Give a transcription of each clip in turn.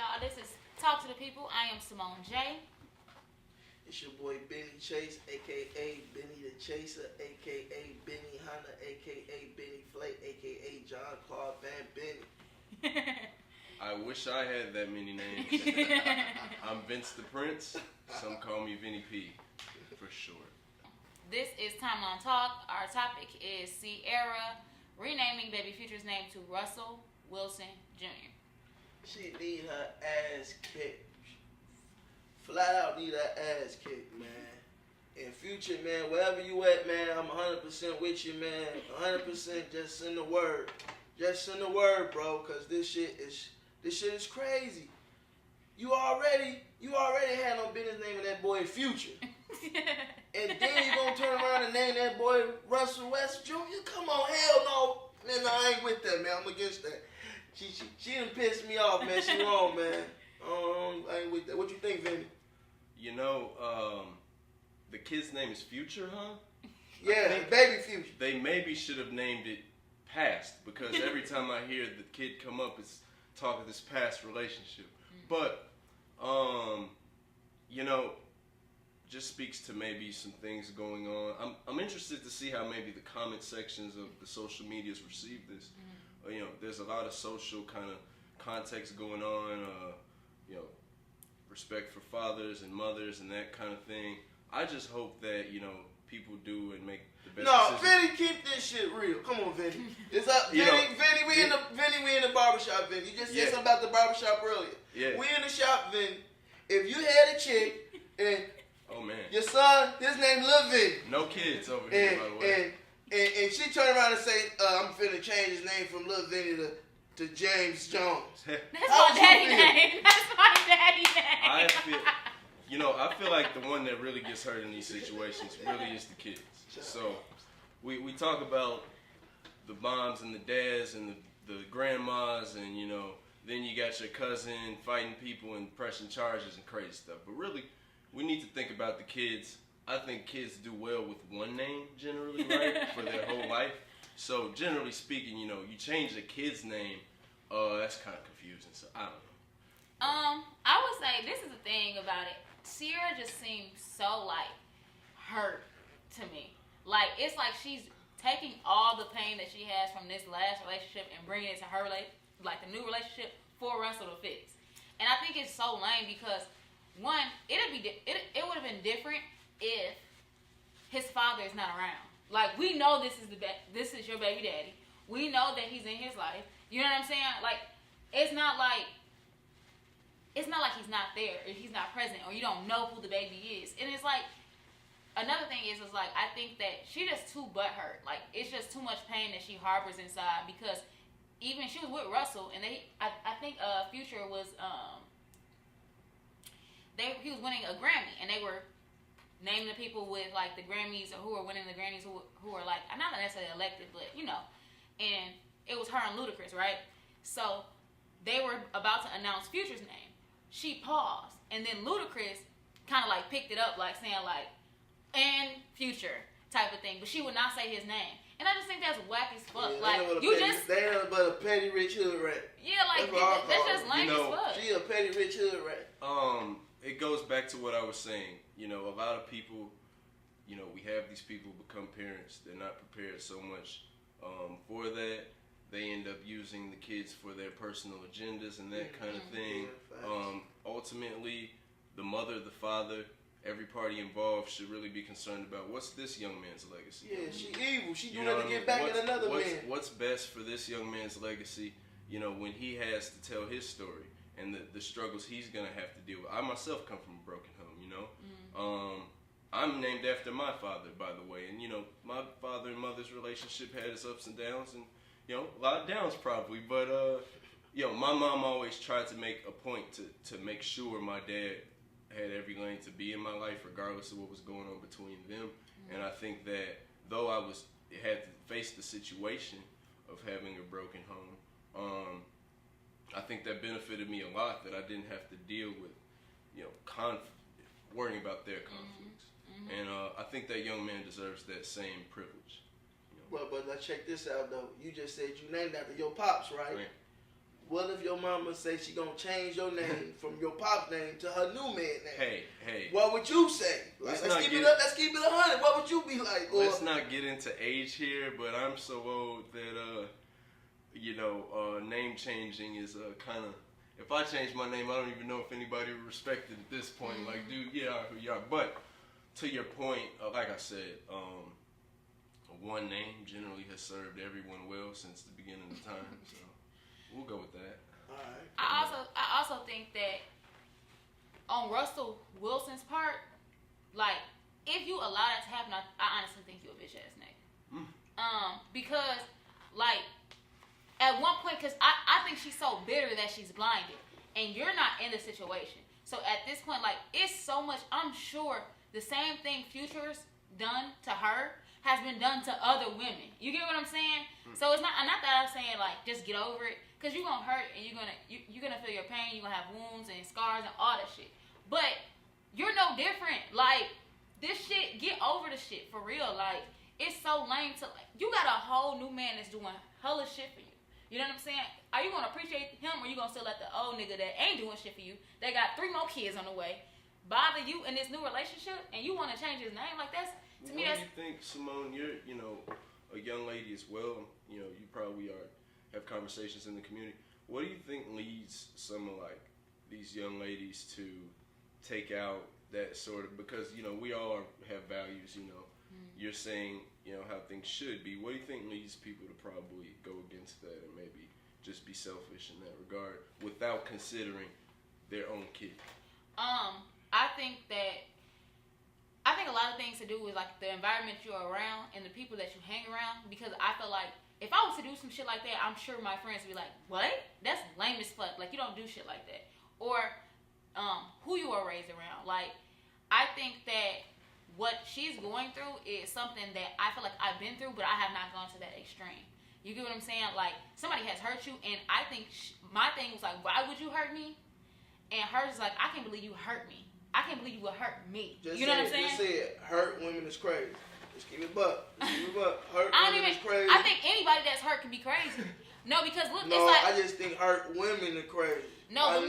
y'all. This is Talk to the People. I am Simone J. It's your boy Benny Chase, a.k.a. Benny the Chaser, a.k.a. Benny Hunter, a.k.a. Benny Flake, a.k.a. John Claude Van Benny. I wish I had that many names. I'm Vince the Prince. Some call me Vinny P, for short. This is Timeline Talk. Our topic is Ciara renaming baby Future's name to Russell Wilson Jr. She need her ass kicked. Flat out need her ass kicked, man. In Future, man, wherever you at, man, I'm 100% with you, man. 100% just send the word. Just send the word, bro, because this shit is crazy. You already had no business naming that boy Future. And then you gonna turn around and name that boy Russell West Jr.? Come on, hell no. Man, I ain't with that, man. I'm against that. She done pissed me off, man. She wrong, man. I ain't with that. What you think, Vinny? You know, the kid's name is Future, huh? Yeah, baby Future. They maybe should have named it Past, because every time I hear the kid come up, it's talk of this past relationship. But, you know, just speaks to maybe some things going on. I'm interested to see how maybe the comment sections of the social medias receive this. You know, there's a lot of social kind of context going on, you know, respect for fathers and mothers and that kind of thing. I just hope that, you know, people do and make the best decisions. Vinny, keep this shit real. Come on, Vinny. It's up, Vinny, we in the barbershop, Vinny. You just said something about the barbershop earlier. Yeah. We in the shop, Vinny. If you had a chick and oh man, your son, his name Lil Vinny. No kids over here, by the way. And she turned around and say, I'm finna change his name from Lil Vinny to James Jones. That's my daddy name. That's my daddy name. I feel like the one that really gets hurt in these situations really is the kids. So we talk about the moms and the dads and the grandmas, and you know, then you got your cousin fighting people and pressing charges and crazy stuff. But really, we need to think about the kids. I think kids do well with one name generally, right, for their whole life. So generally speaking, you know, you change a kid's name, that's kind of confusing. So I don't know. I would say this is the thing about it. Ciara just seems so like hurt to me. Like it's like she's taking all the pain that she has from this last relationship and bringing it to her like the new relationship for Russell to fix. And I think it's so lame because one, it would have been different if his father is not around. Like we know this is your baby daddy. We know that he's in his life. You know what I'm saying? Like it's not like he's not there or he's not present or you don't know who the baby is. And it's like another thing is like I think that she just too butthurt. Like it's just too much pain that she harbors inside because even she was with Russell and I think Future was he was winning a Grammy and they were naming the people with like the Grammys or who are winning the Grammys who are like not necessarily elected but you know, and it was her and Ludacris, right? So they were about to announce Future's name. She paused and then Ludacris kind of like picked it up like saying like and Future type of thing, but she would not say his name. And I just think that's whack as fuck. Yeah, like they ain't but a petty rich hood rat. Yeah, like that's just lame as fuck. She a petty rich hood rat. It goes back to what I was saying. You know, a lot of people, you know, we have these people become parents. They're not prepared so much for that. They end up using the kids for their personal agendas and that kind of thing. Ultimately, the mother, the father, every party involved should really be concerned about what's this young man's legacy. Yeah, she evil. She doing it to get back at another man. What's best for this young man's legacy, you know, when he has to tell his story and the struggles he's going to have to deal with. I myself come from a broken home, you know. I'm named after my father, by the way. And, you know, my father and mother's relationship had its ups and downs and, you know, a lot of downs probably. But, you know, my mom always tried to make a point to make sure my dad had every lane to be in my life, regardless of what was going on between them. And I think that though I had to face the situation of having a broken home, I think that benefited me a lot, that I didn't have to deal with, you know, worrying about their conflicts. And I think that young man deserves that same privilege. You know? Well, but let's check this out though. You just said you named after your pops, right? What if your mama say she gonna change your name from your pop name to her new man name? Hey. What would you say? Like, let's keep it 100. What would you be like? Or, let's not get into age here, but I'm so old that name changing is kind of. If I change my name, I don't even know if anybody would respect it at this point. Like, dude, you are who you are. But to your point, like I said, one name generally has served everyone well since the beginning of time. So we'll go with that. All right. I also think that on Russell Wilson's part, like, if you allow that to happen, I honestly think you're a bitch ass nigga. Because, like, at one point, because I think she's so bitter that she's blinded, and you're not in the situation. So at this point, like, it's so much. I'm sure the same thing Future's done to her has been done to other women. You get what I'm saying? So it's not that I'm saying, like, just get over it, because you're gonna hurt and you're gonna feel your pain. You're gonna have wounds and scars and all that shit. But you're no different. Like, this shit, get over the shit for real. Like, it's so lame to, like, you got a whole new man that's doing hella shit for you. You know what I'm saying? Are you gonna appreciate him, or you gonna still let the old nigga that ain't doing shit for you, that got 3 more kids on the way, bother you in this new relationship, and you want to change his name? Like, that's, to me, that's. What do you think, Simone? You're, a young lady as well. You probably have conversations in the community. What do you think leads some of, like, these young ladies to take out that sort of, because we all have values. You're saying how things should be. What do you think leads people to probably go against that and maybe just be selfish in that regard without considering their own kid? I think a lot of things to do with, like, the environment you're around and the people that you hang around, because I feel like if I was to do some shit like that, I'm sure my friends would be like, what? That's lame as fuck. Like, you don't do shit like that. Or who you are raised around. Like, I think that what she's going through is something that I feel like I've been through, but I have not gone to that extreme. You get what I'm saying? Like, somebody has hurt you, and I think my thing was like, why would you hurt me? And hers is like, I can't believe you hurt me. I can't believe you would hurt me. You know what I'm saying? Just say it. Hurt women is crazy. Just keep it buck. Hurt women is crazy. I think anybody that's hurt can be crazy. No, because look, no, it's like, I just think hurt women are crazy. No, but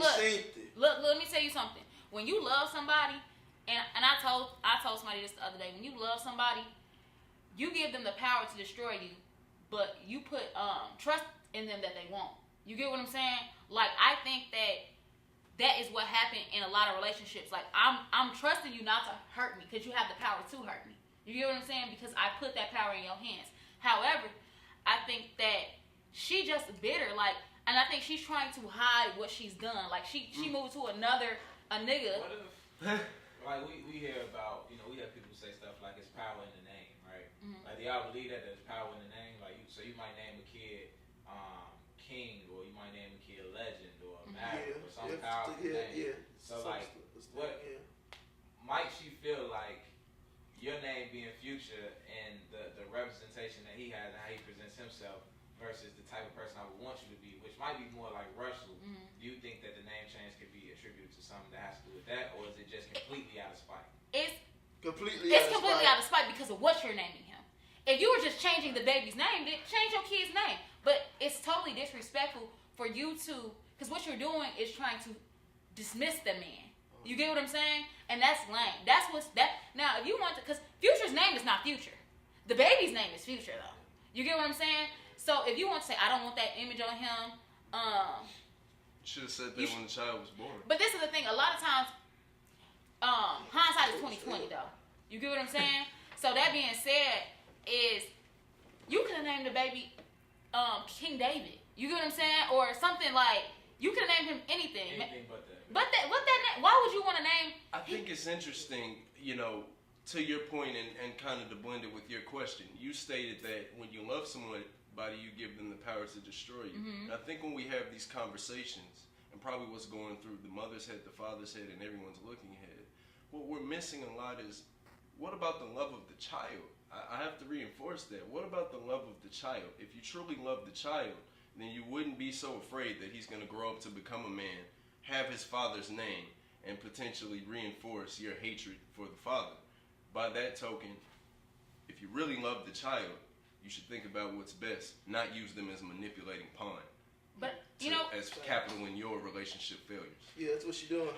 look, let me tell you something. When you love somebody, and I told somebody this the other day, when you love somebody, you give them the power to destroy you, but you put trust in them that they won't. You get what I'm saying? Like, I think that is what happened in a lot of relationships. Like, I'm trusting you not to hurt me because you have the power to hurt me. You get what I'm saying? Because I put that power in your hands. However, I think that she just bitter, like, and I think she's trying to hide what she's done. Like, she moved to a nigga. What if, like, we hear about, we have people say stuff like it's power in the name, right? Mm-hmm. Like, do y'all believe that there's power in the name? Like, so you might name a kid King, or you might name a kid Legend, or Maverick, or some powerful name. Yeah. So, like, what might she feel like your name being Future and the representation that he has and how he presents himself versus the type of person I would want you to be, which might be more like Russell? Mm-hmm. Do you think that the name change could be attributed to something that has to do with that, or is it just completely out of spite? It's completely out of spite because of what you're naming him. If you were just changing the baby's name, then change your kid's name. But it's totally disrespectful for you to, because what you're doing is trying to dismiss the man. You get what I'm saying? And that's lame. That's what's that. Now, if you want to, because Future's name is not Future. The baby's name is Future, though. You get what I'm saying? So if you want to say, I don't want that image on him, should have said that when the child was born. But this is the thing. A lot of times, hindsight is 20/20, though. You get what I'm saying? So that being said, is you could have named the baby King David. You get what I'm saying? Or something like, you could have named him anything. Anything but that. But that why would you want to name? I think it's interesting, to your point and kind of to blend it with your question. You stated that when you love somebody, you give them the power to destroy you. Mm-hmm. And I think when we have these conversations, and probably what's going through the mother's head, the father's head, and everyone's looking ahead, what we're missing a lot is, what about the love of the child? I have to reinforce that. What about the love of the child? If you truly love the child, then you wouldn't be so afraid that he's going to grow up to become a man, have his father's name, and potentially reinforce your hatred for the father. By that token, if you really love the child, you should think about what's best, not use them as a manipulating pawn. But as capital in your relationship failures. Yeah, that's what she doing.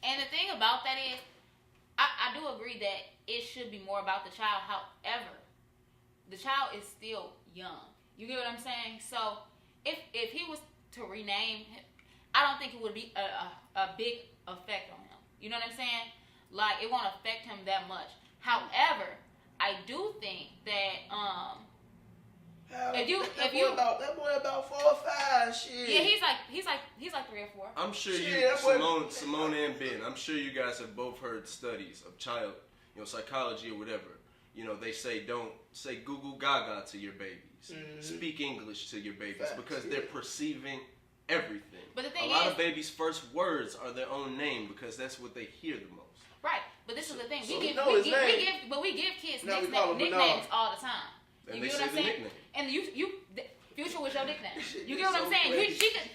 And the thing about that is, I do agree that it should be more about the child. However, the child is still young. You get what I'm saying? So if he was to rename him, I don't think it would be a big effect on him. You know what I'm saying? Like, it won't affect him that much. However, I do think that that boy about 4 or 5, shit. yeah, he's like 3 or 4. I'm sure Shit, Simone and Ben, I'm sure you guys have both heard studies of child, psychology or whatever. They say don't say goo goo gaga to your babies. Mm-hmm. Speak English to your babies. Facts, because they're perceiving everything. But the thing a lot of babies' first words are their own name because that's what they hear the most. Right, but this is the thing. So we give kids nicknames all the time. And you they get what I'm say the saying? nickname. And Future was your nickname. You get what I'm saying?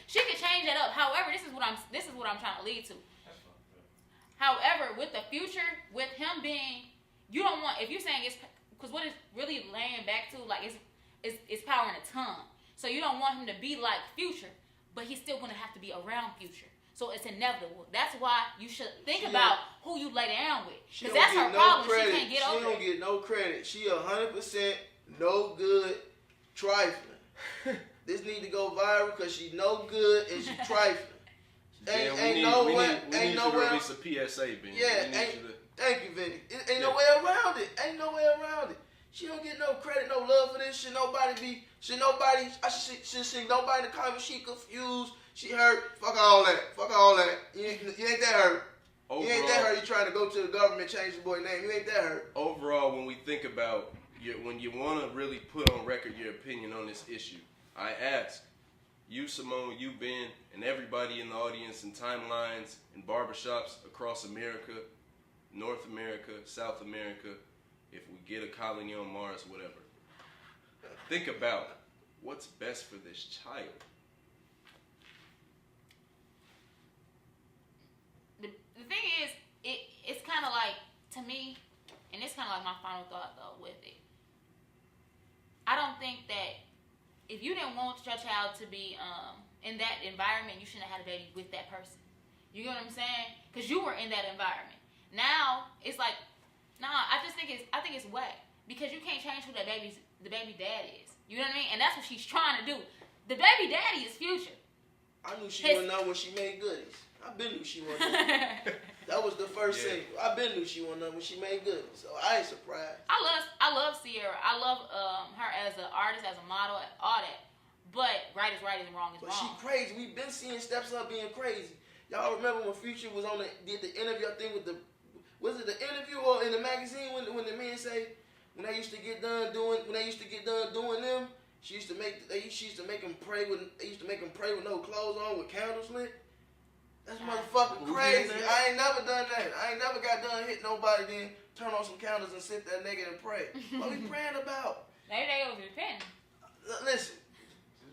She could change that up. However, this is what I'm trying to lead to. However, with the Future, with him being, you don't want, if you're saying it's, because what it's really laying back to, like, it's power in the tongue. So you don't want him to be like Future, but he's still going to have to be around Future. So it's inevitable. That's why you should think about who you lay down with. Because that's her problem. She can't get over it. She don't get no credit. She 100% no good trifling. This need to go viral because she no good and she trifling. We need you to release a PSA, Ben. Yeah, thank you, Vinny. Ain't no way around it. Ain't no way around it. She don't get no credit, no love for this. Should nobody in the comments, she confused. She hurt. Fuck all that. You ain't that hurt. Overall, you ain't that hurt. You trying to go to the government, change the boy name. You ain't that hurt. Overall, when we think about when you want to really put on record your opinion on this issue, I ask you, Simone, you, Ben, and everybody in the audience and timelines and barbershops across America, North America, South America, if we get a colony on Mars, whatever. Think about what's best for this child. The thing is, it's kind of like, to me, and it's kind of like my final thought, though, with it. I don't think that if you didn't want your child to be in that environment, you shouldn't have had a baby with that person. You get what I'm saying? Because you were in that environment. Now, it's like, nah, I think it's whack. Because you can't change who the baby dad is. You know what I mean? And that's what she's trying to do. The baby daddy is Future. I knew she wouldn't know when she made goodies. I been knew she wouldn't know. That was the first single. I been knew she wouldn't know when she made goodies. So I ain't surprised. I love Ciara. I love her as an artist, as a model, all that. But right is right and wrong is wrong. But she crazy. We've been seeing steps of her being crazy. Y'all remember when Future was did the interview, I think, with was it the interview or in the magazine when the men say when they used to get done doing them, they used to make them pray with no clothes on with candles lit. That's motherfucking crazy. I ain't never done that. I ain't never got done hitting nobody, then turn on some candles and sit there naked and pray. What we praying about? Maybe they was repenting. Listen,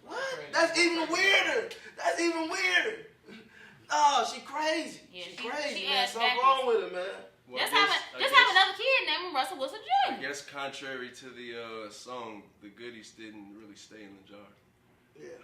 what? That's even weirder. Oh, she crazy. Yeah, she crazy, man. Something wrong with her, man. Well, just have another kid named Russell Wilson Jr. I guess contrary to the song, the goodies didn't really stay in the jar. Yeah.